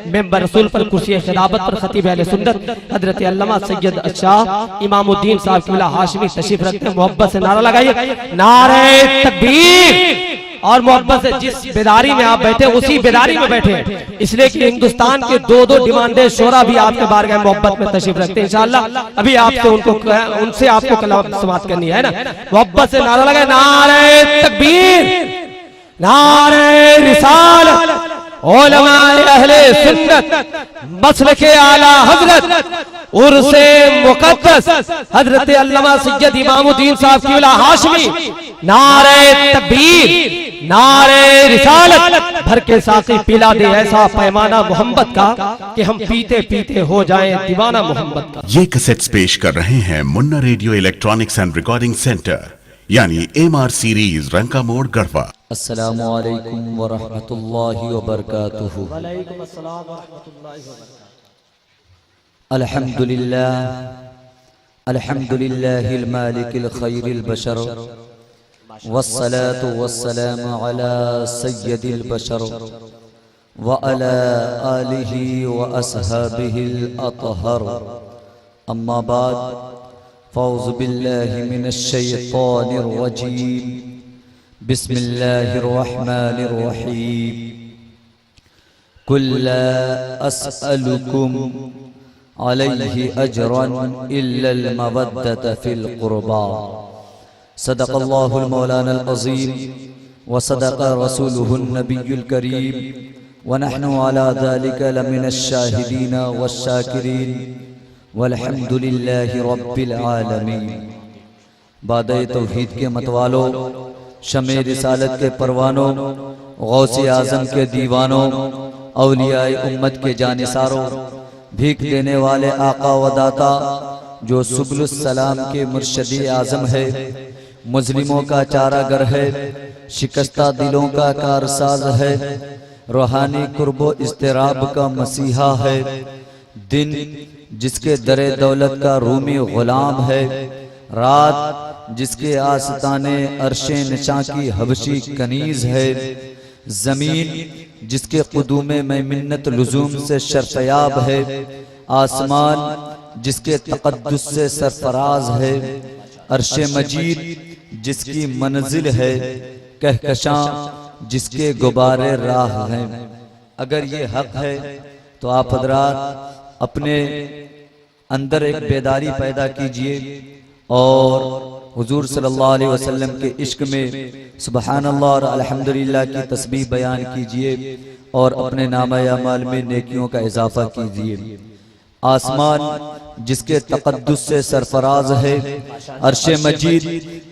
Member रसूल पर कुर्सी खिलाफत पर खतीब अहले सुन्नत हजरत अल्लामा सैयद शाह इमामुद्दीन साहब किबला हाशमी तशरीफ रखते हैं। मोहब्बत से नारा लगाइए, नारे तकबीर। और मोहब्बत से जिस बेदारी में आप बैठे उसी बेदारी में बैठे, इसलिए कि हिंदुस्तान के दो डिमांडे शोरा भी आपके बारगाह मोहब्बत में तशरीफ रखते हैं। इंशाअल्लाह अभी आपसे उनसे आपको कलाम समाप्त करनी है ना। मोहब्बत से नारा लगाए, नारे तकबीर, नारे रिसालत, उलमाए अहले सुन्नत, मसलके आला हजरत उर्से मुकद्दस हजरत अल्लामा सैयद इमामुद्दीन साहब किबला हाशमी, नारे तकबीर, नारे रिसालत। भर के साकी पिला दे ऐसा पैमाना मोहब्बत का कि हम पीते पीते हो जाएं दीवाना मोहब्बत का। ये कैसेट्स पेश कर रहे हैं Munna radio electronics and recording centre, यानी MR सीरीज, रंका मोड़, गढ़वा। अस्सलामु अलैकुम व रहमतुल्लाहि व बरकातुहू। वालेकुम अस्सलाम व रहमतुल्लाहि व बरकातुहू। अल्हम्दुलिल्लाह, अल्हम्दुलिल्लाहिल मालिकिल खैरिल बशर, वस्सलातु वस्सलामु अला सय्यदिल बशर व अला आलिहि व अस्हाबिहिल अतहर। अम्मा बाद, फ़ौज़ु बिल्लाहि मिनश शैतानिर रजीम, बिस्मिल्लाहिर रहमानिर रहीम। कुल ला अस्अलुकुम अलैहि अजरन इल्लल मवद्दत फिल क़ुरबा। सदक़ल्लाहुल मौलानल अज़ीम व सदक़ रसूलुहुन नबियुल करीम व नहनु अला ज़ालिका लमिनश शाहिदीन वश्शाकिरीन वल्हम्दुलिल्लाहि रब्बिल आलमीन। बादे तौहीद के मतवालों, शमे रिसालत के परवानों, गौसे आज़म के दीवानों, औलियाए उम्मत के जानिसारों, भीख देने वाले आका व दाता जो सुबुलुस सलाम के मुर्शदी आज़म है, मुस्लिमों का चारागर है, शिकस्ता दिलों का कारसाज है, रूहानी कुर्बो इस्तिराब का मसीहा है, दिन जिसके दरे दौलत का रूमी गुलाम है, रात जिसके आस्ताने अर्शे निशां की हबशी कनीज है, जमीन जिसके कुदूमे में मिन्नत लुजूम से शर्फयाब है, आसमान जिसके तक़द्दुस से सरफराज है, अर्शे मजीद जिसकी मंजिल है, कहकशां जिसके गुबारे राह हैं। अगर ये हक है तो आप हजरात अपने अंदर एक बेदारी पैदा कीजिए और हुजूर सल्लल्लाहु अलैहि वसल्लम के इश्क में सुबहानल्लाह और अल्हम्दुलिल्लाह की तस्बीह बयान कीजिए और अपने नामा अमाल में नेकियों का इजाफा कीजिए। आसमान जिसके तक़द्दुस से सरफराज है, अर्शे मजीद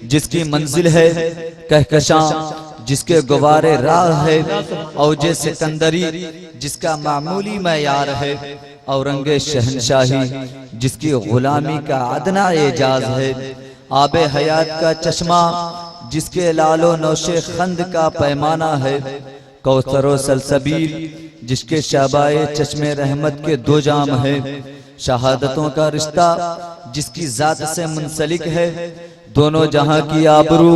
जिसकी मंजिल है, कहकशां जिसके गुबारे राह है, औजे सिकंदरी जिसका मामूली मयार है, औरंगे शहनशाही जिसकी गुलामी का अदना एजाज है, आबे हयात का चश्मा जिसके लालो नौशे खंद का पैमाना है, कौसरो सलसबील जिसके शाबाए चश्मे रहमत के दो जाम है, शहादतों का रिश्ता जिसकी जात से मुंसलिक है, दोनों जहां की आबरू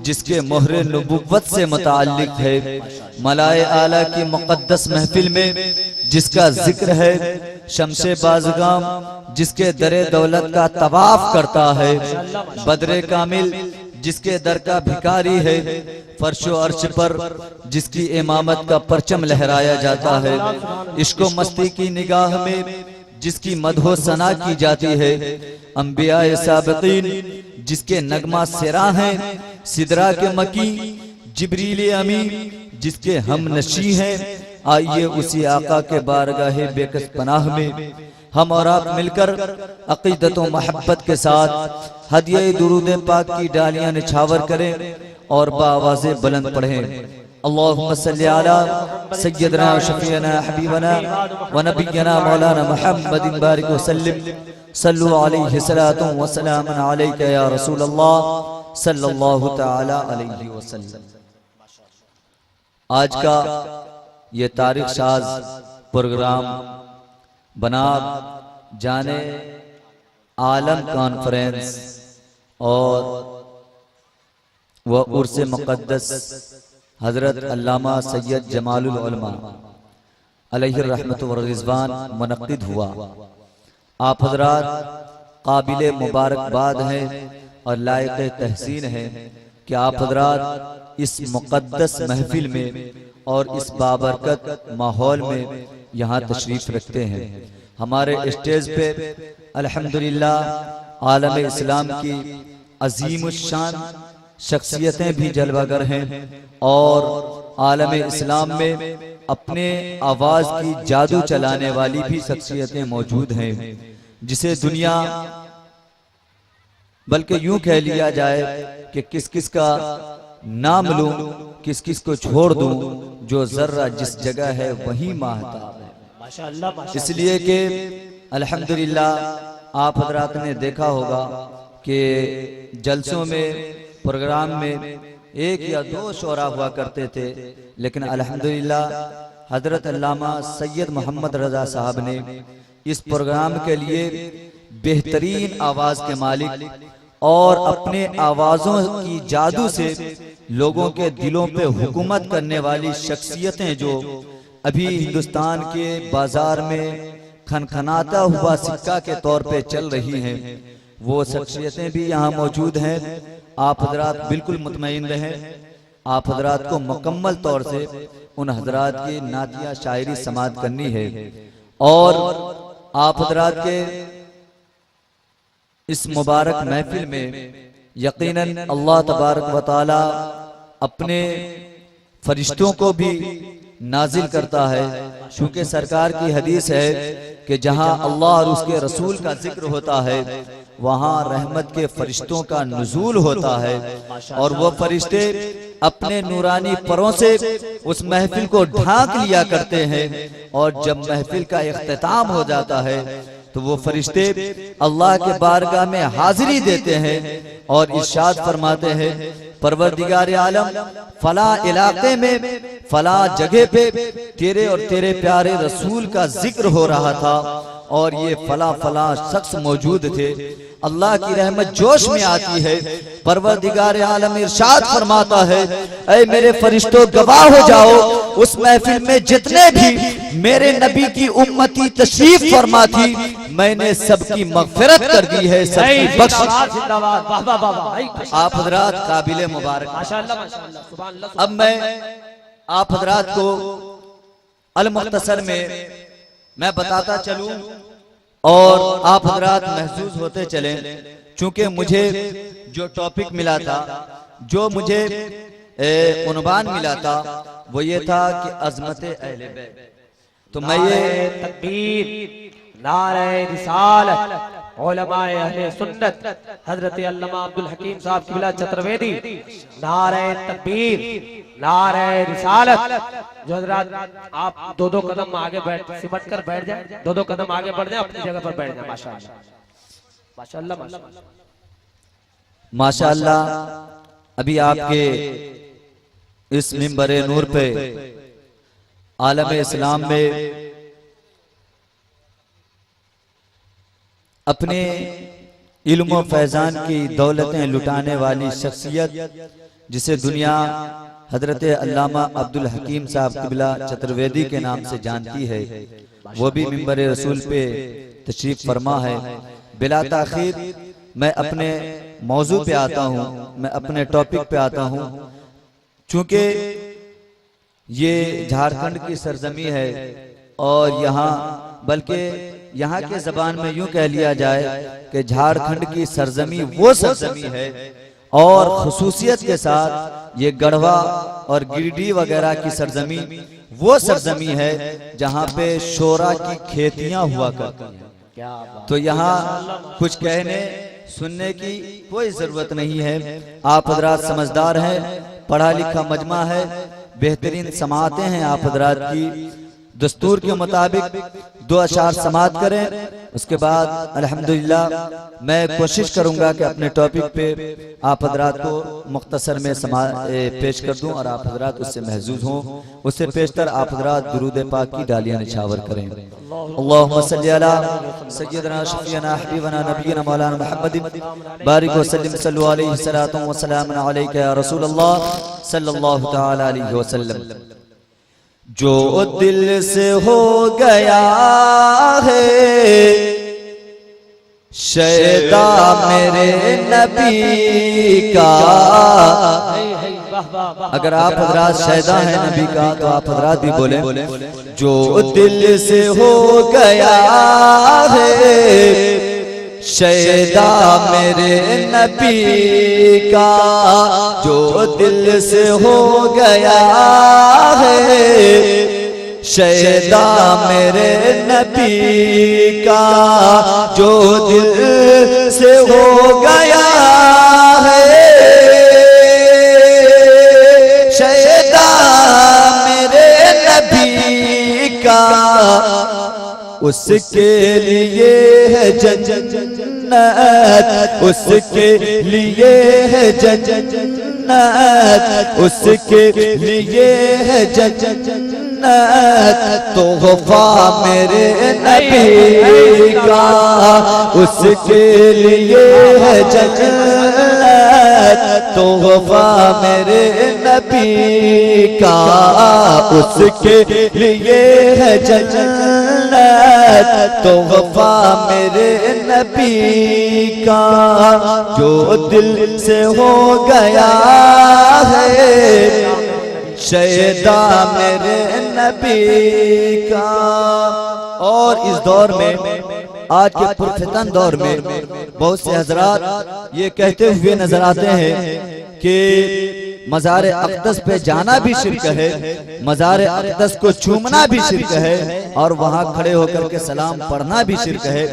जिसके मोहरे नबुव्वत से मुताल्लिक है, मलाए आला की मुक़द्दस महफिल में जिसका जिक्र है, शमशे बाज़गाम जिसके दरे दौलत का तवाफ करता है, बदरे कामिल जिसके दर का भिखारी है, फर्शो अर्श पर जिसकी इमामत का परचम लहराया जाता है, इश्को मस्ती की निगाह में जिसकी मदहो सना की जाती है, अंबियाए साबिकीन जिसके नगमा सिरा हैं, सिदरा के मकी जिब्रील अमी जिसके हम नशी हैं। आइए उसी आका के बारगाहे बेकस पनाह में हम और आप मिलकर अकीदत व मोहब्बत के साथ हदिया दुरूद पाक की डालियां निछावर करें और बावाज़े बुलंद पढ़ें। अल्लाहुम्मा सल्ली अला सय्यदना शफीना हबीबना व नबियना मौलाना मुहम्मदिन बारिक व सल्लिम सल्लु अलैहि सलातु व सलामुन अलैका या रसूल अल्लाह सल्लल्लाहु तआला अलैहि वसल्लम। आज का ये तारीख साज प्रोग्राम बनाब जाने आलम कॉन्फ्रेंस और वह उर्से मुक़द्दस हजरत अल्लामा सैयद जमालुल उलमा अलैहि रहमत व रिज़वान मुनक़्क़िद हुआ। आप हज़रात काबिल मुबारकबाद हैं और लायक तहसीन हैं कि आप हज़रात इस मुक़द्दस महफिल में और इस बाबरकत माहौल में यहाँ तशरीफ़ रखते हैं। हमारे स्टेज पे अल्हम्दुलिल्लाह आलम इस्लाम की अज़ीमुश्शान शख्सियतें भी जलवागर हैं और आलम इस्लाम में अपने आवाज़ की जादू चलाने वाली भी शख्सियतें मौजूद हैं, जिसे दुनिया बल्कि यूं कह लिया जाए कि किस किस का नाम लूं, किस किस को छोड़ दूं, जो जर्रा जिस जगह है वहीं महताब है। माशाअल्लाह। इसलिए कि अल्हम्दुलिल्लाह आप हजरात ने देखा होगा कि जलसों में, प्रोग्राम में एक या दो शोरा हुआ करते थे, लेकिन अल्हम्दुलिल्लाह हजरत अल्लामा सैयद मोहम्मद रजा साहब ने इस प्रोग्राम के लिए बेहतरीन आवाज के मालिक और अपने आवाजों की जादू से लोगों के दिलों पे हुकूमत करने वाली शख्सियतें जो अभी हिंदुस्तान के बाजार में खनखनाता हुआ सिक्का के तौर पे चल रही हैं, वो शख्सियतें भी यहाँ मौजूद हैं। आप हजरात बिल्कुल मुतमईन रहें, आप हजरात को मुकम्मल तौर से उन हजरात की नातिया शायरी समात करनी है और आप हजरात के इस मुबारक महफिल में यकीनन अल्लाह तबारक व तआला अपने फरिश्तों को भी नाजिल करता है, क्योंकि सरकार की हदीस है कि जहां अल्लाह और उसके रसूल का जिक्र होता है वहां रहमत के फरिश्तों का नुज़ूल होता है और वो फरिश्ते अपने नूरानी परों से उस महफिल को ढांक लिया करते हैं और जब महफिल का इख्तिताम हो जाता है तो वो फरिश्ते अल्लाह के बारगाह में हाजिरी देते हैं और इरशाद फरमाते हैं, परवरदिगार आलम फला इलाके में फला जगह पे तेरे और तेरे प्यारे रसूल का जिक्र हो रहा था और ये फला फला शख्स मौजूद थे। अल्लाह की रहमत जोश में आती है, परवरदिगार आलम इरशाद फरमाता है, ऐ मेरे फरिश्तों गवाह हो जाओ, उस महफिल में जितने भी मेरे नबी की उम्मती तशरीफ फरमा थी मैंने सबकी मगफिरत कर दी है, सबकी बख्श। आप हजरात काबिल मुबारक। अब मैं आप हजरात को अल मुख्तसर में मैं बताता चलूं और आप हजरात महसूस होते चलें, चूंकि मुझे जो टॉपिक मिला था, जो मुझे उन्वान मिला था, वो ये था कि अज़मत अहले बैत। तो मैं ये तकबीर, नारे रिसालत, उलमाए अहले सुन्नत, हजरत अल्लामा अब्दुल हकीम साहब किबला चतुर्वेदी, नारे तकबीर, नारे रिसालत। जो हजरात आप दो दो कदम आगे सिमट कर बैठ जाए, दो दो कदम आगे बढ़ जाए, अपनी जगह पर बैठ जाए। माशाअल्लाह माशाअल्लाह माशाअल्लाह। अभी आपके इस मिंबरे नूर पे आलम इस्लाम में अपने इल्म और फैजान की दौलतें लुटाने वाली शख्सियत जिसे दुनिया हजरत अल्लामा अब्दुल हकीम साहब किबला चतुर्वेदी के नाम से जानती है, वो भी मिंबर रसूल पे तशरीफ फरमा है। बिला ताखीर मैं अपने मौजू पे आता हूँ, मैं अपने टॉपिक पे आता हूँ। चूंकि ये झारखंड की सरजमी है और यहाँ बल्कि यहाँ के जबान में यूं कह लिया जाए कि झारखंड की सरजमी वो सरजमी है और खुसूसियत के साथ ये गढ़वा और गिरिडीह वगैरह की सरजमी वो सरजमी है जहाँ पे शोरा की खेतियां हुआ करती हैं। तो यहाँ कुछ कहने सुनने की कोई जरूरत नहीं है। आप हजरात समझदार हैं, पढ़ा लिखा मजमा है, बेहतरीन समातें हैं आप हजरात की। दस्तूर के मुताबिक 2 अशार समात करें, उसके बाद अल्हम्दुलिल्लाह मैं कोशिश करूंगा कि अपने टॉपिक पे आप हजरात को मुख्तसर में पेश कर दूं और आप हजरात उससे महजूज हों। उससे पेशतर आप हजरात दुरूद पाक की डालियां निछावर करें। अल्लाहुम्मा सल्ली अला सय्यदना शफीना हबीबना नबीना मौलाना मुहम्मद बारिक व सल्लिम सल्लु अलैहि सलातु व सलाम अलैका या रसूल अल्लाह सल्लल्लाहु तआला अलैहि वसल्लम। जो दिल से हो गया है शैदा मेरे नबी का। अगर आप हजरात शैदा हैं नबी का तो आप हजरात भी बोले, जो दिल से हो गया है शैदा मेरे नबी का, जो दिल से हो गया है शैदा मेरे नबी का, जो दिल से हो गया है शैदा मेरे नबी का, उसके लिए है जन्नत, उसके लिए है जन्नत, उसके लिए है जन्नत, तोहफा मेरे नबी का, उसके लिए है जन्नत, तोहफा मेरे नबी का, उसके लिए है जन्नत, तोहफा मेरे नबी का, जो दिल से हो गया है शैदा मेरे नबी का। और इस दौर में, आज के पुरफितन दौर में बहुत से हजरात ये कहते हुए नजर आते हैं कि मज़ार अक़दस पे जाना भी शिर्क है, मज़ार अक़दस को चूमना भी शिर्क है, और वहाँ खड़े होकर के सलाम पढ़ना भी शिर्क है।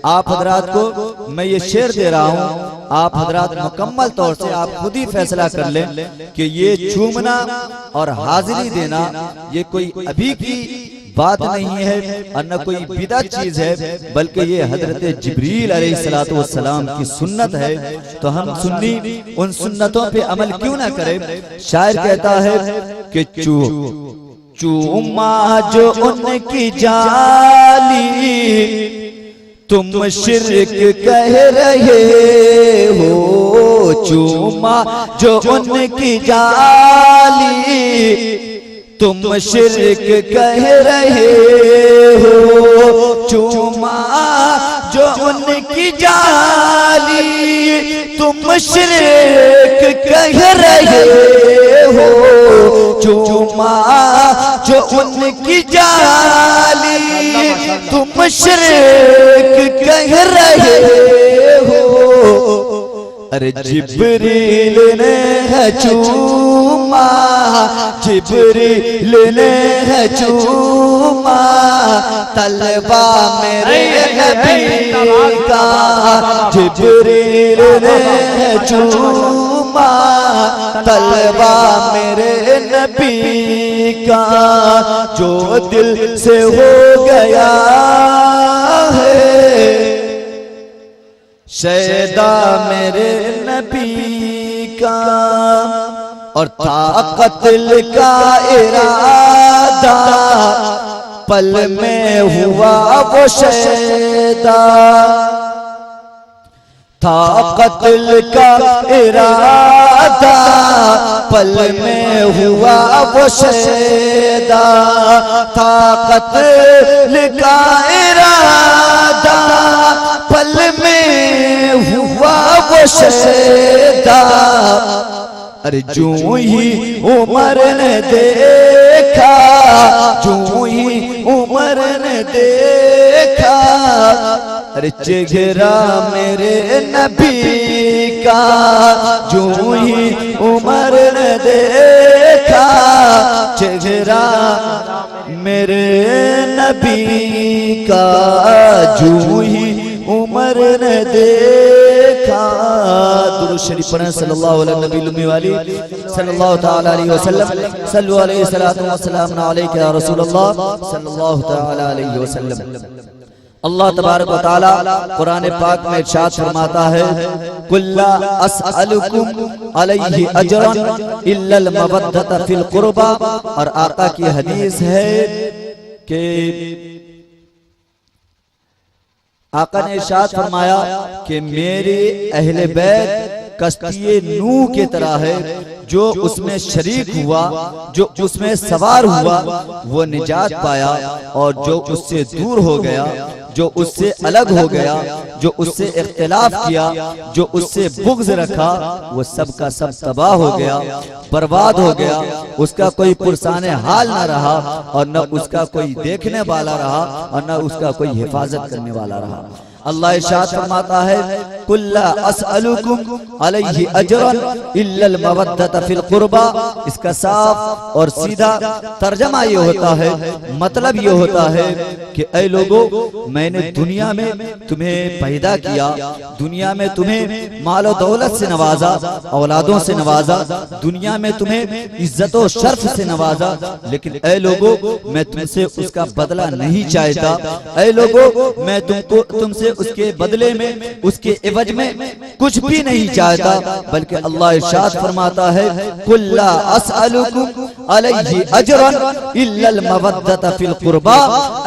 आप हजरात को मैं ये शेर दे रहा हूँ, आप हजरात मुकम्मल तौर से आप खुद ही फैसला कर लें कि ये चूमना और हाजिरी देना ये कोई अभी की बात नहीं है और न कोई बिदअत चीज है, बल्कि ये हजरत जिब्रील अलैहिस्सलातु वस्सलाम की सुन्नत है। तो हम सुन्नी उन सुन्नतों पे अमल क्यों ना करें। शायर कहता है कि चूमा जो उनकी जाली तुम शिर्क कह रहे हो, चूमा जो उनकी जाली तुम शिर्क कह रहे हो, चूमा जो उनकी जाली तुम शिर्क कह रहे हो, चूमा जो उनकी जाली तुम शिर्क कह रहे हो। अरे जिब्रील ने है चूमा, जिब्रील ने है चूमा, तलबा मेरे नबी का, जिब्रील ने है चूमा, तलबा मेरे नबी का, जो दिल से हो गया है शैदा मेरे नबी का। और था कत्ल का इरादा पल में हुआ वो शैदा, था कत्ल का इरादा पल में हुआ वो शैदा, था कत्ल का इरादा पल में हुआ वो शैदा। अरे जो ही उमर ने देखा, जो ही उमर ने देखा, अरे चेहरा मेरे नबी का, जो ही उमर ने देखा, चेहरा मेरे नबी का, जो ही उमर ने देखा। दुरूद शरीफ पढ़ें सल्लल्लाहु तआला अलैहि वसल्लम, सल्लल्लाहु अलैहि वसल्लम अलैका या रसूलल्लाह सल्लल्लाहु तआला अलैहि वसल्लम। अल्लाह तबारक व तआला कुरान पाक में इरशाद फरमाता है, कुल्ला अस्अलुकुम अलैहि अजरन इल्लल मवद्दत फिल कुर्बा। और आका की हदीस है कि आका ने इरशाद फरमाया कि मेरे अहले बैत कश्ती नूह की तरह है, जो उसमें शरीक हुआ, जो उसमें सवार हुआ, वो निजात पाया, और जो उससे दूर हो गया, जो उससे अलग हो गया, जो उससे इख्तिलाफ किया, जो उससे बुग़्ज़ रखा, वो सब का सब तबाह हो गया, बर्बाद हो गया। उसका कोई पुरसाने हाल ना रहा, और न उसका कोई देखने वाला रहा, और न उसका कोई हिफाजत करने वाला रहा। अल्लाह इरशाद फरमाता है, कुल्ला अस्अलुकुम अलैहि अजरन इल्लल मवद्दत फिल कुर्बा। इसका साफ और सीधा तर्जमा ये होता है, मतलब ये होता है कि ऐ लोगों, मैंने दुनिया में तुम्हें पैदा किया, दुनिया में तुम्हें मालो दौलत से नवाजा, औलादों से नवाजा, दुनिया में तुम्हें इज्जत और शर्फ से नवाजा, लेकिन ऐ लोगों, मैं तुमसे उसका बदला नहीं चाहता। ऐ लोगों, मैं तुमसे उसके बदले में, उसके एवज में कुछ भी नहीं चाहता, बल्कि अल्लाह इरशाद फरमाता है, कुल्ला अस्अलुकुम अलैहि अजरन इल्लल मवद्दत फिल कुर्बा।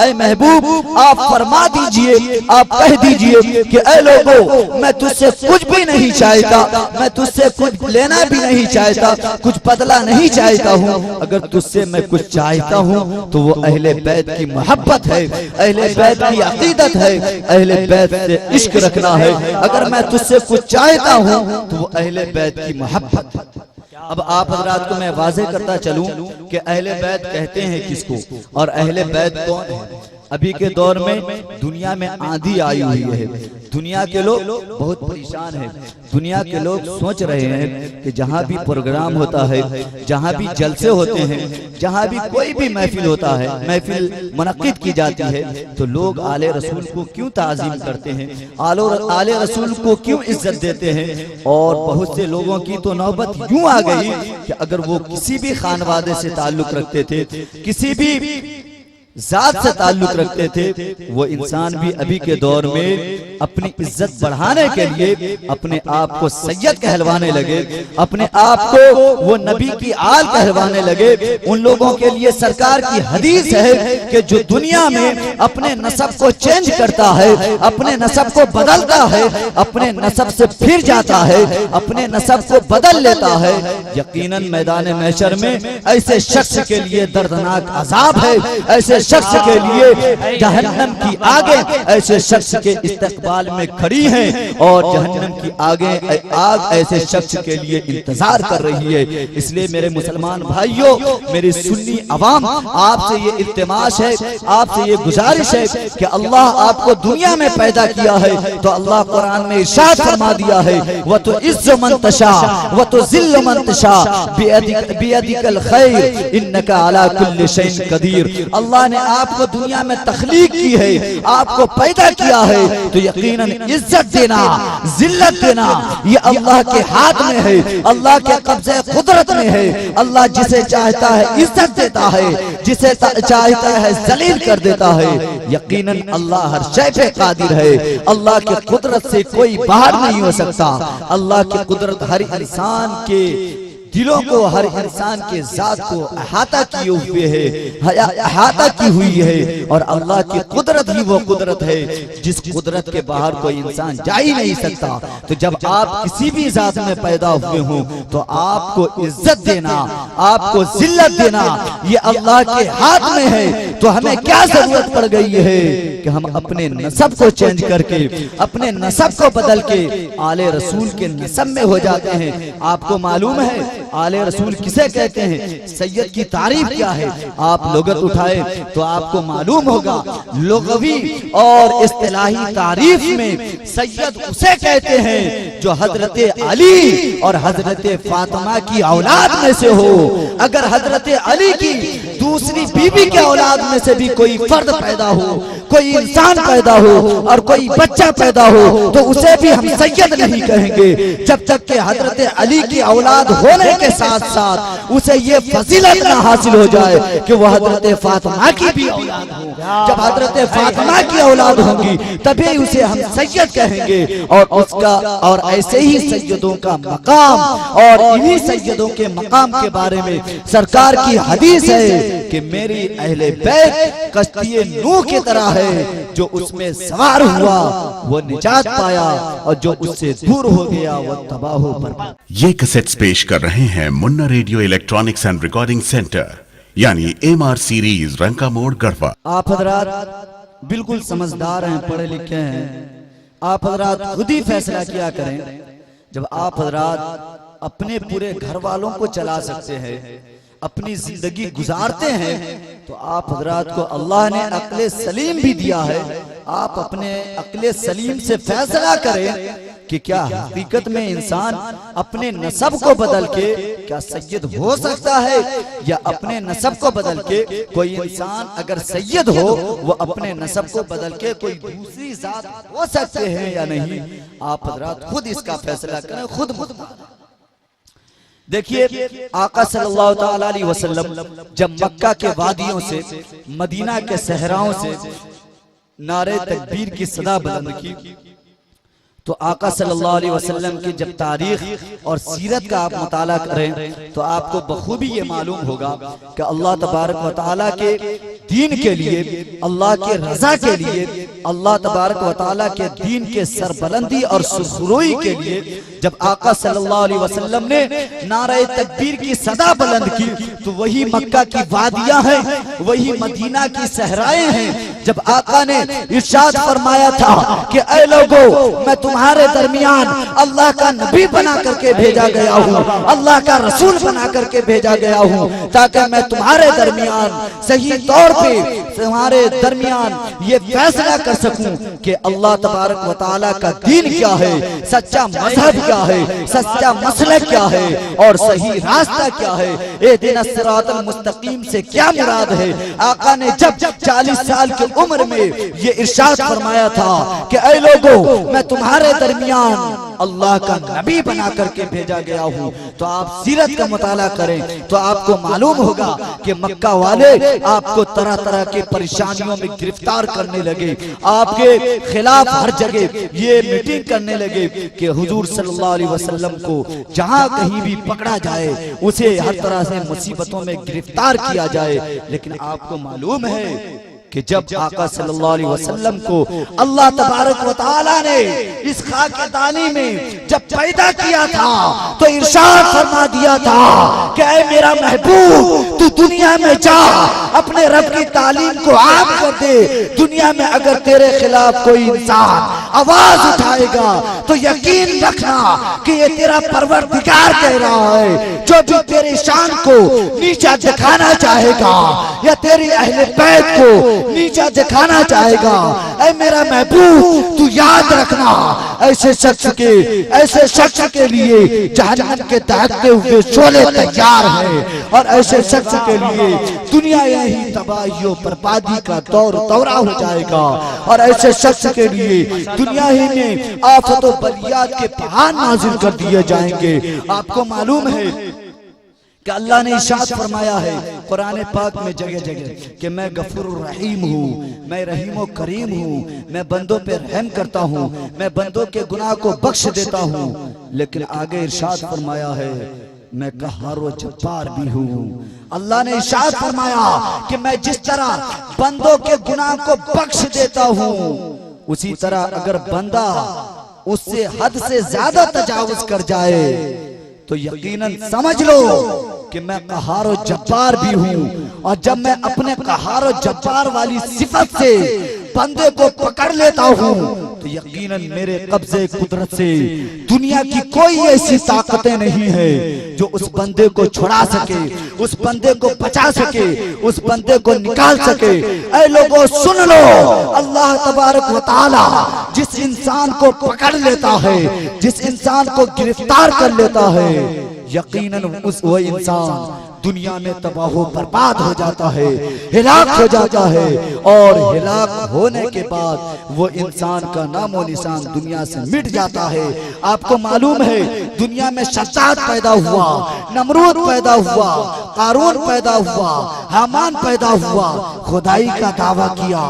ऐ महबूब, आप फरमा दीजिए, आप कह दीजिए कि ऐ लोगों, मैं तुझसे कुछ भी नहीं चाहता, मैं तुझसे कुछ लेना भी नहीं चाहता, कुछ बदला नहीं चाहता हूँ। अगर तुझसे मैं कुछ चाहता हूँ तो वो अहले बैत की मोहब्बत है, अहले बैत की अकीदत है, अहले बैत से इश्क रखना है। अगर मैं तुझसे कुछ चाहता हूँ तो वो अहले बैत की मोहब्बत है। अब आप हजरात को मैं वाज़ेह करता चलूं कि अहले बैत कहते हैं किसको, और अहले बैत कौन है। अभी के दौर में दुनिया में आंधी आई हुई है, दुनिया के लोग बहुत परेशान हैं। दुनिया के लोग सोच रहे हैं कि जहाँ भी प्रोग्राम होता है, जहाँ भी जलसे होते हैं, जहाँ भी कोई भी महफिल होता है, महफिल मुनक्किद की जाती है, तो लोग आले रसूल को क्यों ताज़ीम करते हैं, आले रसूल को क्यों इज्जत देते हैं। और बहुत से लोगों की तो नौबत यूं आ गई कि अगर वो किसी भी खानवादे से ताल्लुक रखते थे, किसी भी जात से ताल्लुक रखते थे, वो इंसान भी अभी के दौर में अपनी इज्जत बढ़ाने के लिए अपने आप को सैयद कहलवाने लगे, अपने आप को वो नबी की आल कहलवाने लगे। उन लोगों के लिए सरकार की हदीस है कि जो दुनिया में अपने नसब को चेंज करता है, अपने नसब को बदलता है, अपने नसब से फिर जाता है, अपने नसब को बदल लेता है, यकीनन मैदान महशर में ऐसे शख्स के लिए दर्दनाक अजाब है, ऐसे शख्स के लिए जहन्नम की आगे ऐसे शख्स के इस्तकबाल में खड़ी हैं, और जहन्नम की आग ऐसे शख्स के लिए इंतजार कर रही है। इसलिए मेरे मुसलमान भाइयों, मेरी सुन्नी अवाम, आपसे ये इल्तिमास है, आपसे ये गुजारिश है कि अल्लाह आपको दुनिया में पैदा किया है तो अल्लाह कुरान में इरशाद फरमा दिया है, व तो इज्जु मन तशा व तो जिल्लु मन तशा बियदिकल खैर इन्नका अला कुल्लि शैइन कदीर। अल्लाह ने आपको दुनिया में तख्लीक की है, आपको पैदा किया है, तो यकीनन इज्जत देना, जिल्लत देना ये अल्लाह के हाथ में है, अल्लाह के कब्जे कुदरत में है। अल्लाह जिसे चाहता है इज्जत देता है, जिसे चाहता है जलील कर देता है। यकीनन अल्लाह हर शय पे कादिर है, अल्लाह की कुदरत से कोई बाहर नहीं हो सकता। अल्लाह की कुदरत हर इंसान के दिलों को, हर इंसान के जात को अहाता किए हुए है, अहाता की हुई है, और अल्लाह की कुदरत ही वो कुदरत है जिस कुदरत के बाहर कोई इंसान जा ही नहीं सकता। तो जब आप किसी भी जात में पैदा हुए हों तो आपको इज्जत देना, आपको जिल्लत देना ये अल्लाह के हाथ में है। तो हमें क्या जरूरत पड़ गई है कि हम अपने नसब को चेंज करके, अपने नसब को बदल के आले रसूल के नसब में हो जाते हैं। आपको मालूम है आले रसूल किसे कहते हैं, सैयद की तारीफ क्या है? आप लुगत उठाए तो आपको मालूम होगा, लुगवी और इस्तिलाही तारीफ में सैयद उसे कहते हैं जो हजरत अली और हजरत फातिमा की औलाद में से हो। अगर हजरत अली की दूसरी बीवी के औलाद में से भी कोई फर्द पैदा हो, कोई इंसान पैदा हो और कोई बच्चा पैदा हो, तो उसे भी हम सैयद नहीं कहेंगे जब तक कि हजरत अली की औलाद होने के साथ साथ उसे ये फजीलत ना हासिल हो जाए कि वह हजरत फातिमा की भी औलाद हो। जब हजरत फातिमा की औलाद होगी तभी उसे हम सैयद कहेंगे। और ऐसे ही सैयदों का मकाम, और इन्हीं सैयदों के मकाम के बारे में सरकार की हदीस है कि मेरी अहले बैत कश्ती नूह की तरह है, जो उसमें सवार हुआ वो निजात पाया और जो उससे दूर हो गया वो तबाह हो बर्बाद। ये कैसेट्स पेश कर रहे हैं Munna radio electronics and recording centre यानी MR सीरीज रंका मोड़ गढ़वा। आप हजरात बिल्कुल समझदार हैं, पढ़े लिखे हैं, आप हजरात खुद ही फैसला किया करें। जब आप हजरात अपने पूरे घर वालों को चला सकते हैं, अपनी जिंदगी गुजारते हैं, तो आप हजरात को अल्लाह ने अक्ले सलीम भी दिया है। आप अपने अक्ले सलीम से फैसला करें कि क्या हकीकत में इंसान अपने नसब को बदल के क्या सैयद हो सकता है, या अपने नसब को बदल के कोई इंसान अगर सैयद हो वो अपने नसब को बदल के कोई दूसरी जात हो सकते हैं या नहीं। आप हजरात खुद इसका फैसला करें, खुद देखिए आका सल्लल्लाहु ताला अलैहि वसल्लम जब मक्का के वादियों से, मदीना के सहराओं से नारे तकबीर की सदा बुलंद की, तो आका सल्लल्लाहु अलैहि वसल्लम की जब तारीख और सीरत का आप मुताला करें तो आपको बखूबी ये मालूम होगा कि अल्लाह तबारक व तआला के दीन के लिए, अल्लाह के रजा के लिए, अल्लाह तबारक व तआला के दीन के सरबलंदी और सुरखरुई के लिए जब आका सल्लल्लाहु अलैहि वसल्लम ने नारे तकबीर की सदा बुलंद की, तो वही मक्का की वादियां हैं, वही मदीना की सहराएं हैं। जब आका ने इरशाद फरमाया था कि ऐ लोगों, मैं तुम्हारे दरमियान अल्लाह का नबी बना करके भेजा गया हूँ, अल्लाह का रसूल बना करके भेजा गया हूँ, ताकि मैं तुम्हारे दरमियान सही तौर पे तुम्हारे दरमियान ये फैसला कर सकूं कि अल्लाह तबारक व तआला का दीन क्या है, सच्चा मजहब क्या है, सच्चा मसलक क्या है और सही रास्ता क्या है, एहदिना सिरातल मुस्तकीम से क्या मुराद है। आका ने जब 40 साल की उम्र में ये इरशाद फरमाया था कि ऐ लोगों, मैं तुम्हारे दरमियान अल्लाह का नबी बना करके भेजा गया हूँ, तो आप सीरत का मुताला करें तो आपको मालूम होगा कि मक्का वाले आपको तरह तरह के परेशानियों में गिरफ्तार करने लगे, आपके खिलाफ हर जगह ये मीटिंग करने लगे कि हुजूर सल्लल्लाहु अलैहि वसल्लम को जहाँ कहीं भी पकड़ा जाए उसे हर तरह से मुसीबतों में गिरफ्तार किया जाए। लेकिन आपको मालूम है कि जब आका सल्लल्लाहु अलैहि वसल्लम को अल्लाह तबारक व तआला ने इस खाकदानी में जब पैदा किया था तो इरशाद फरमा दिया था कि ऐ मेरा महबूब, तू दुनिया में जा, अपने रब की तालीम को आम कर दे। दुनिया में अगर तेरे खिलाफ कोई इंसान आवाज उठाएगा तो यकीन रखना कि ये तेरा परवरदिगार कह रहा है। जो भी तेरी शान को नीचा दिखाना चाहेगा या तेरी अहले बैत को नीचा दिखाना चाहेगा, ऐ मेरा महबूब तू याद रखना, ऐसे शख्स के लिए जहन्नम के दहकते हुए शोले तैयार हैं और ऐसे शख्स के लिए दुनिया यही तबाही और बर्बादी का दौरा हो जाएगा और ऐसे शख्स के लिए दुनिया ही में आफत और बलियात के पहाड़ नाजिल कर दिए जाएंगे। आपको मालूम है कि अल्लाह ने इरशाद फरमाया है कुरान पाक में जगह जगह कि मैं गफूर रहीम हूँ, मैं रहीम करीम हूँ, मैं बंदों पे रहम करता हूँ, मैं बंदों के गुनाह को बख्श देता हूँ। लेकिन आगे इरशाद फरमाया है मैं कहर व जब्बार भी हूँ। अल्लाह ने इरशाद फरमाया कि मैं जिस तरह बंदों के गुनाह को बख्श देता हूँ, उसी तरह अगर बंदा उससे हद से ज्यादा तजावुज कर जाए तो यकीनन समझ लो कि मैं कहार और जब्बार भी हूँ। और जब मैं अपने कहार और जब्बार वाली सिफत से बंदे को पकड़ लेता हूँ तो यकीनन मेरे कब्जे कुदरत से दुनिया की कोई ऐसी ताकतें नहीं है जो उस बंदे को छुड़ा सके, उस बंदे को बचा सके, उस बंदे को निकाल सके। ऐ लोगों सुन लो, अल्लाह तबारक व तआला जिस इंसान को पकड़ लेता है, जिस इंसान को गिरफ्तार कर लेता है, यकीनन वो इंसान दुनिया में तबाह बर्बाद हो जाता है, हिलाक हो जाता है और हिलाक होने के बाद वो इंसान का नामो निशान दुनिया से मिट जाता है। आपको मालूम है दुनिया में शद्दाद पैदा हुआ, नमरूद पैदा हुआ, कारून पैदा हुआ, हामान पैदा हुआ, खुदाई का दावा किया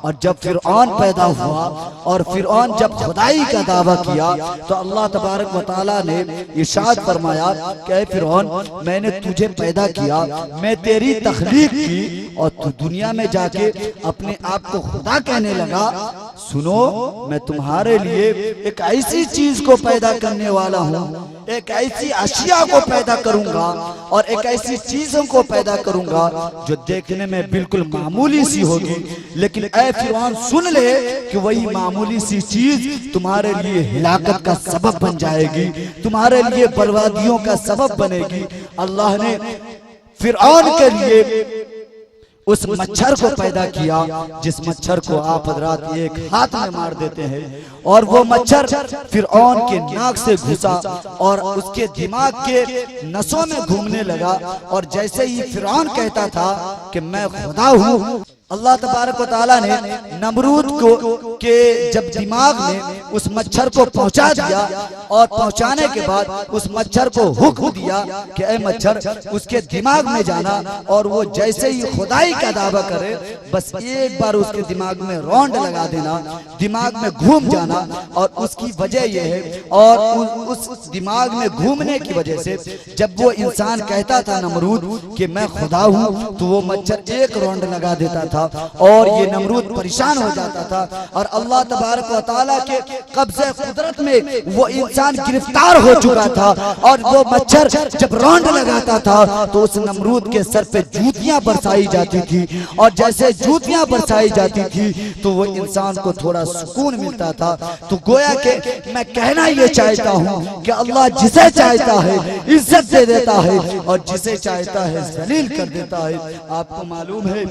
और जब फिरौन पैदा हुआ और फिरौन जब खुदाई का दावा किया तो अल्लाह तबारक व तआला ने इरशाद फरमाया कि ऐ फिरौन, मैंने तुझे पैदा किया, मैं तेरी तख्लीक की और तू दुनिया में जाके अपने आप को खुदा कहने लगा। सुनो, मैं तुम्हारे लिए एक ऐसी चीज को पैदा करने वाला हूँ, एक ऐसी अशिया को पैदा करूंगा और एक ऐसी चीजों को पैदा करूंगा जो देखने में बिल्कुल मामूली सी होगी, लेकिन ऐ फिरौन सुन ले कि वही मामूली सी चीज तुम्हारे लिए हिलाकत का सबब बन जाएगी, तुम्हारे लिए बर्बादियों का सबब बनेगी। अल्लाह ने फिरौन के लिए उस मच्छर को पैदा किया जिस मच्छर को आप हजरात एक हाथ में मार देते हैं, और वो मच्छर फिरौन के नाक से घुसा और उसके दिमाग के नसों में घूमने लगा। और जैसे ही फिरौन कहता था कि मैं खुदा हूँ, अल्लाह तबारक व तआला ने नमरूद को के जब दिमाग में उस मच्छर को पहुंचा दिया और पहुंचाने के बाद उस मच्छर को हुक्म दिया कि ऐ मच्छर, उसके दिमाग में जाना और वो जैसे ही खुदाई का दावा करे बस एक बार उसके दिमाग में रौंड लगा देना, दिमाग में घूम जाना। और उसकी वजह यह है, और उस दिमाग में घूमने की वजह से जब वो इंसान कहता था नमरूद कि मैं खुदा हूँ, तो वो मच्छर एक रौंड लगा देता था और ये नमरूद परेशान हो जाता था। और अल्लाह तबारक व तआला के कब्ज़े कुदरत में वो इंसान गिरफ्तार हो चुका था, और वो मच्छर जब रौंड लगाता था तो उस नमरूद के सर पे जूतियां बरसाई जाती थी, और जैसे जूतियां बरसाई जाती थी तो वो इंसान को थोड़ा सुकून मिलता था। तो गोया के मैं कहना ये चाहता हूँ कि अल्लाह जिसे चाहता है इज्जत दे देता है और जिसे चाहता है जलील कर देता है। आपको मालूम है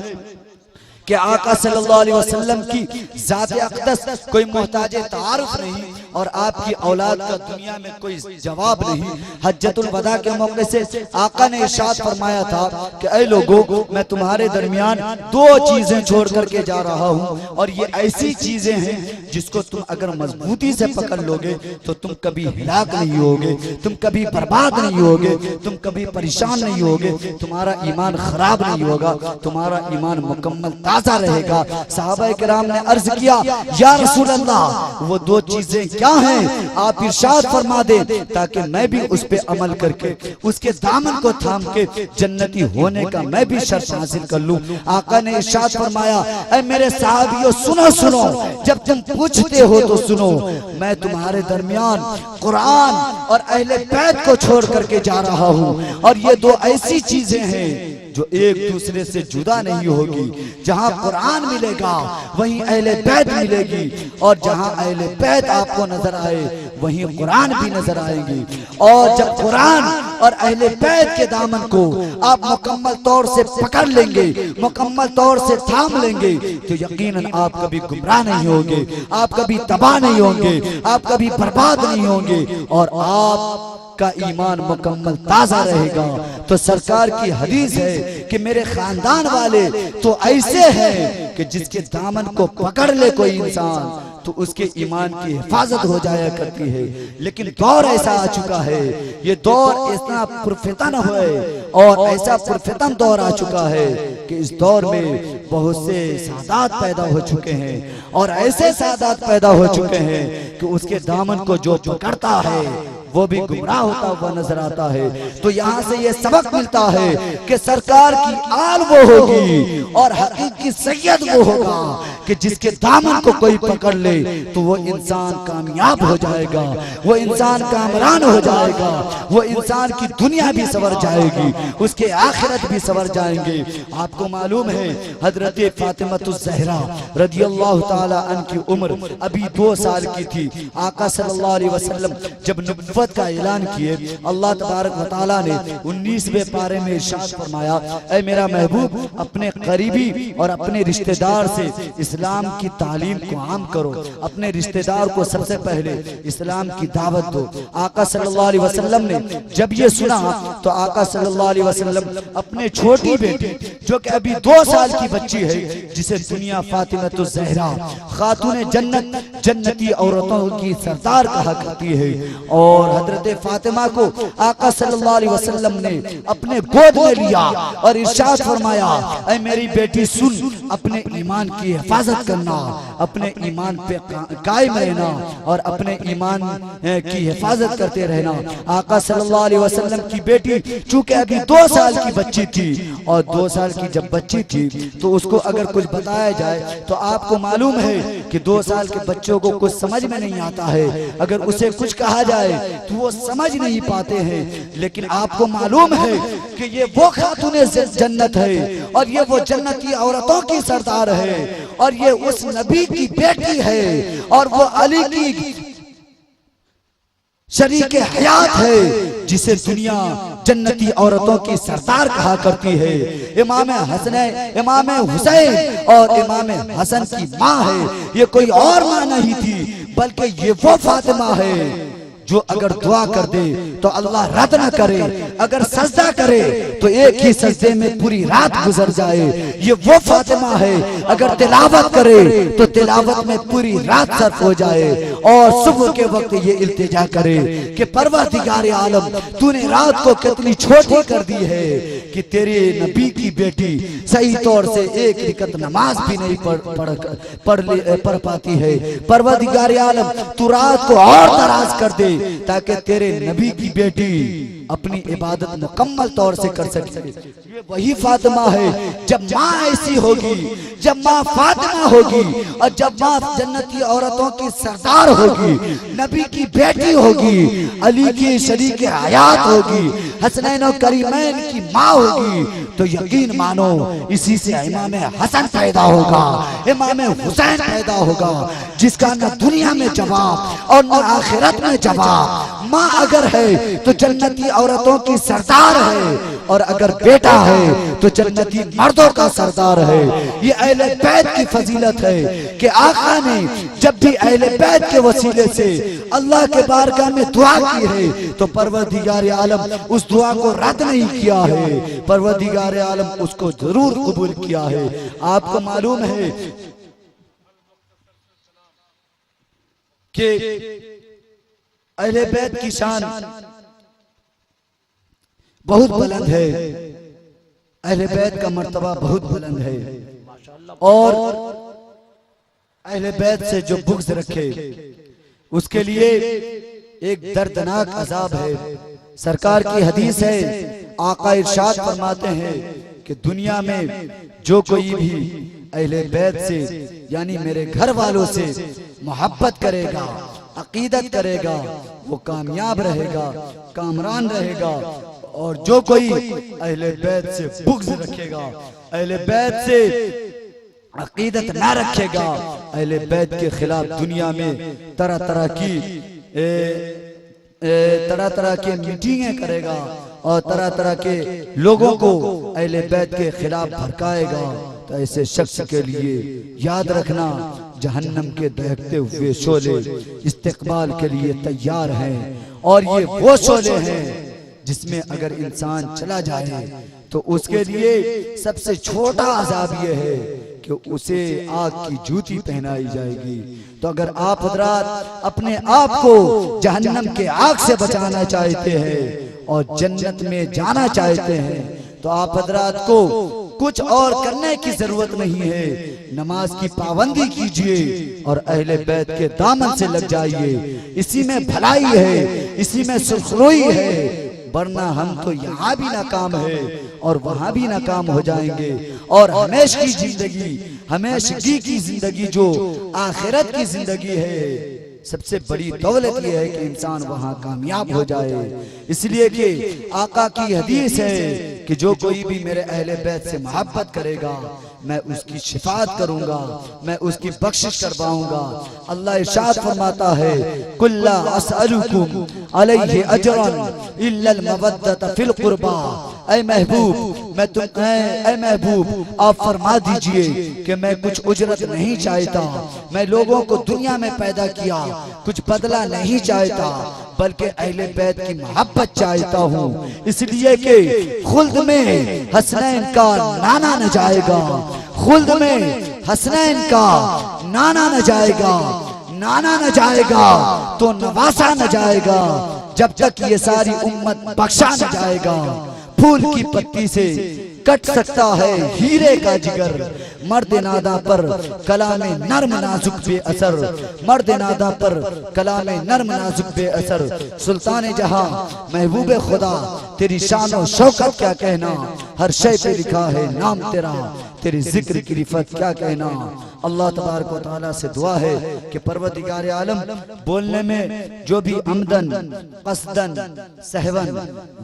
कि आका सल्लल्लाहु अलैहि वसल्लम की ज़ात-ए अक़दस कोई मोहताज तारुफ नहीं और आपकी औलाद का दुनिया में कोई जवाब नहीं। हज्जतुल वदा के मौके से आका ने इरशाद फरमाया था कि ऐ लोगों, मैं तुम्हारे दरमियान दो चीजें छोड़ करके जा रहा हूँ, और ये ऐसी चीजें हैं जिसको तुम अगर मजबूती से पकड़ लोगे तो तुम कभी हिलाक नहीं होगे, तुम कभी बर्बाद नहीं होगे, तुम कभी परेशान नहीं होगे, तुम्हारा ईमान खराब नहीं होगा, तुम्हारा ईमान मुकम्मल ताजा रहेगा। सहाबा किराम ने अर्ज किया, या रसूल अल्लाह, वो दो चीजें क्या हैं? आप इरशाद फरमा दे ताकि मैं भी उस पे अमल करके उसके दामन को थाम के जन्नती होने का मैं भी शर्त हासिल कर लूं। आका ने इरशाद फरमाया, ऐ मेरे सहाबियों सुनो सुनो, जब तुम पूछते हो तो सुनो, मैं तुम्हारे दरमियान कुरान और अहले बैत को छोड़ करके जा रहा हूँ, और ये दो ऐसी चीजें हैं जो एक दूसरे से जुदा नहीं होगी। जहाँ कुरान मिलेगा वहीं अहले बैत मिलेगी, और जहाँ अहले बैत आपको नजर आए वहीं कुरान भी नजर आएगी। और जब कुरान और अहले बैत के दामन को आप मुकम्मल तौर से पकड़ लेंगे, मुकम्मल तौर से थाम लेंगे, तो यकीनन आप कभी गुमराह नहीं होंगे, आप कभी तबाह नहीं होंगे, आप कभी बर्बाद नहीं होंगे, और आप का ईमान मुकम्मल ताजा रहेगा। तो सरकार की हदीस है कि मेरे खानदान वाले तो ऐसे हैं कि जिसके दामन को पकड़ ले कोई इंसान तो उसके ईमान की हिफाजत हो जाया करती है। लेकिन दौर ऐसा आ चुका है, ये दौर इतना पुरफितन है और ऐसा पुरफितन दौर आ चुका है कि इस दौर में बहुत से सादात पैदा हो चुके हैं, और ऐसे सादात पैदा हो चुके हैं कि उसके दामन को जो पकड़ता है वो भी गुमराह होता हुआ नजर आता है। तो यहाँ से ये सबक मिलता है कि सरकार की आल वो होगी और हकीकी सैयद वो होगा कि जिसके दामन को कोई पकड़ ले तो वो इंसान कामयाब हो जाएगा, वो इंसान कामरान हो जाएगा, वो इंसान की दुनिया भी सवर जाएगी, उसके आखिरत भी सवर जाएंगे। आपको मालूम है हजरत फातिमा रदियल्लाहु ताला अन्हा की उम्र अभी 2 साल की थी। आका सल्लल्लाहु अलैहि वसल्लम जब नबुव्वत का ऐलान किए, अल्लाह तबारक व तआला ने 19वें पारे में इरशाद फरमाया, ऐ मेरा महबूब अपने करीबी और अपने रिश्तेदार से इस्लाम की तालीम को आम करो, अपने रिश्तेदार को सबसे पहले इस्लाम की दावत दो। आका सल्लल्लाहु अलैहि वसल्लम ने जब ये सुना तो आका सल्लल्लाहु अलैहि वसल्लम अपने छोटी बेटी जो कि अभी 2 साल की बच्ची है, जिसे दुनिया फातिमा ज़हरा खातून जन्नत जन्नती औरतों की सरदार कहा करती है। और हजरत फातिमा को आका सल्लल्लाहु अलैहि वसल्लम ने अपने गोद में लिया और इरशाद फरमाया, ऐ मेरी बेटी सुन, अपने ईमान की हिफाजत करना, अपने ईमान पे कायम रहना और अपने ईमान की हिफाजत करते रहना। आका सल्लल्लाहु अलैहि वसल्लम की बेटी चूंकि अभी 2 साल की बच्ची थी और 2 साल की जब बच्ची थी तो उसको अगर कुछ बताया जाए तो आपको मालूम है कि 2 साल के बच्चों को कुछ समझ में नहीं आता है। अगर उसे कुछ कहा जाए तो वो समझ नहीं पाते हैं। लेकिन आपको मालूम है कि ये वो खातूने जन्नत है और ये वो जन्नती औरतों की सरदार है और ये उस नबी की बेटी है और वो अली की शरीके हयात है जिसे दुनिया जन्नती औरतों की सरदार कहा करती है। इमाम हसन, इमाम हुसैन और इमाम हसन की माँ है। ये कोई और माँ नहीं थी बल्कि ये वो फातिमा है जो अगर दुआ कर दे तो अल्लाह रद्द न करे, अगर सजदा करे तो एक ही सजदे में पूरी रात गुजर जाए। ये वो फातिमा है अगर तिलावत करे तो तिलावत में पूरी रात सर्फ हो जाए और सुबह के वक्त ये इल्तिजा करे कि परवरदिगार आलम तूने रात को कितनी छोटी कर दी है कि तेरे नबी की बेटी सही तौर से एक रिकत नमाज भी नहीं पढ़ पाती है। परवरदिगार आलम तू रात को और दराज कर दे ताकि तेरे नबी की बेटी अपनी इबादत मुकम्मल तौर से कर सके। ये वही फातिमा है जब माँ ऐसी होगी, जब माँ फातिमा होगी और जब माँ जन्नती औरतों की सरदार होगी, नबी की बेटी होगी, अली की शरीके हयात होगी, हसनैन और करीमैन की माँ होगी, तो यकीन मानो इसी से इमाम हसन पैदा होगा, इमाम हुसैन पैदा होगा जिसका न दुनिया में जवाब और न आखिरत में जवाब। माँ अगर है तो जन्नती औरतों की सरदार है और अगर बेटा है तो जन्नती मर्दों का सरदार है। ये अहले बैत की फजीलत है कि आका ने जब भी अहले बैत के वसीले से अल्लाह के बारगाह में दुआ की है तो परवरदिगार आलम उस दुआ को रद्द नहीं किया है, परवरदिगार आलम उसको जरूर कबूल किया है। आपको मालूम है कि अहले बैत की शान बहुत बुलंद है, अहले बैत का मर्तबा बहुत बुलंद है और अहले बैत से जो बुग़्ज़ रखे उसके लिए एक दर्दनाक अज़ाब है। सरकार की हदीस है, आका इरशाद फरमाते हैं कि दुनिया में जो कोई भी अहले बैत से यानी मेरे घर वालों से मोहब्बत करेगा, अकीदत करेगा, वो कामयाब रहेगा, कामरान रहेगा। और जो कोई अहले बैत से बुग़्ज़ रखेगा, अहले बैत से अकीदत ना रखेगा, अहले बैत के खिलाफ दुनिया में तरह तरह की मीटिंगें करेगा और तरह तरह के लोगों को अहले बैत के खिलाफ भड़काएगा, तो ऐसे शख्स के लिए याद रखना जहन्नम के दहकते हुए शोले इस्तिकबाल के लिए तैयार हैं। और ये वो शोले हैं जिसमें अगर इंसान चला जाए तो उसके लिए सबसे छोटा अज़ाब ये है कि उसे आग की जूती पहनाई जाएगी। तो अगर आप हज़रात अपने आप को जहन्नम के आग से बचाना चाहते हैं और जन्नत में जाना चाहते हैं तो आप हज़रात को कुछ और करने की जरूरत नहीं है, नमाज की पाबंदी कीजिए और अहले बैत के दामन से लग जाइए। इसी में भलाई है, इसी में सुरखरुई है, वरना हम तो यहाँ भी नाकाम है और वहाँ भी नाकाम हो जाएंगे। और हमेशगी की जिंदगी जो आखिरत की जिंदगी है, सबसे बड़ी दौलत यह है कि इंसान वहाँ कामयाब हो जाए। इसलिए कि आका की हदीस है कि जो कोई भी मेरे अहले बैत से मोहब्बत करेगा मैं उसकी शिफात करूंगा, मैं उसकी बख्शिश करवाऊंगा। अल्लाह इरशाद फरमाता है, कुल्ला असअलुकुम अलैहि अजरन इल्लल मवद्दत फिल कुर्बा। ऐ महबूब आप फरमा दीजिए कि मैं कुछ उजरत नहीं चाहता, मैं लोगों को दुनिया में पैदा किया, कुछ बदला नहीं चाहता, बल्कि अहले बैत की मोहब्बत चाहता हूँ। इसलिए कि खुल्द में हसनैन का नाना न जाएगा, खुल्द में हसनैन का नाना न जाएगा, नाना न जाएगा तो नवासा न जाएगा, जब तक ये सारी उम्मत बख्शा न जाएगा। फूल की पत्ती से कट सकता है हीरे का जिगर, मर्द नादा पर कलामे नर्म नाजुक बेअसर, मर्द नादा पर कलामे नर्म नाजुक बेअसर। सुल्तान जहां महबूब खुदा तेरी शान और शौकत क्या कहना, हर शय पे लिखा है नाम तेरा, तेरी जिक्र की रिफत क्या कहना। अल्लाह तबारक व तआला से दुआ है कि परवरदिगार आलम बोलने में जो भी अमदन कसदन सहवन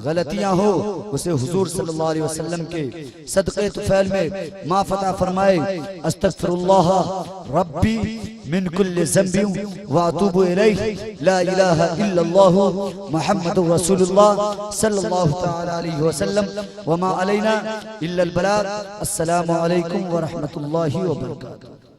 गलतियां हो उसे हुजूर सल्लल्लाहु अलैहि वसल्लम के सदक़े तुफैल में माफ़ अता फरमाए। अस्तगफिरुल्लाह रब्बी मिन कुल्लि ज़ंबि व अतूबु इलैहि, ला इलाहा इल्लल्लाह मुहम्मदुर रसूलुल्लाह सल्लल्लाहु तआला अलैहि वसल्लम व मा अलैना इल्लल बलाग। अस्सलामु अलैकुम व रहमतुल्लाहि व बरकातुहू।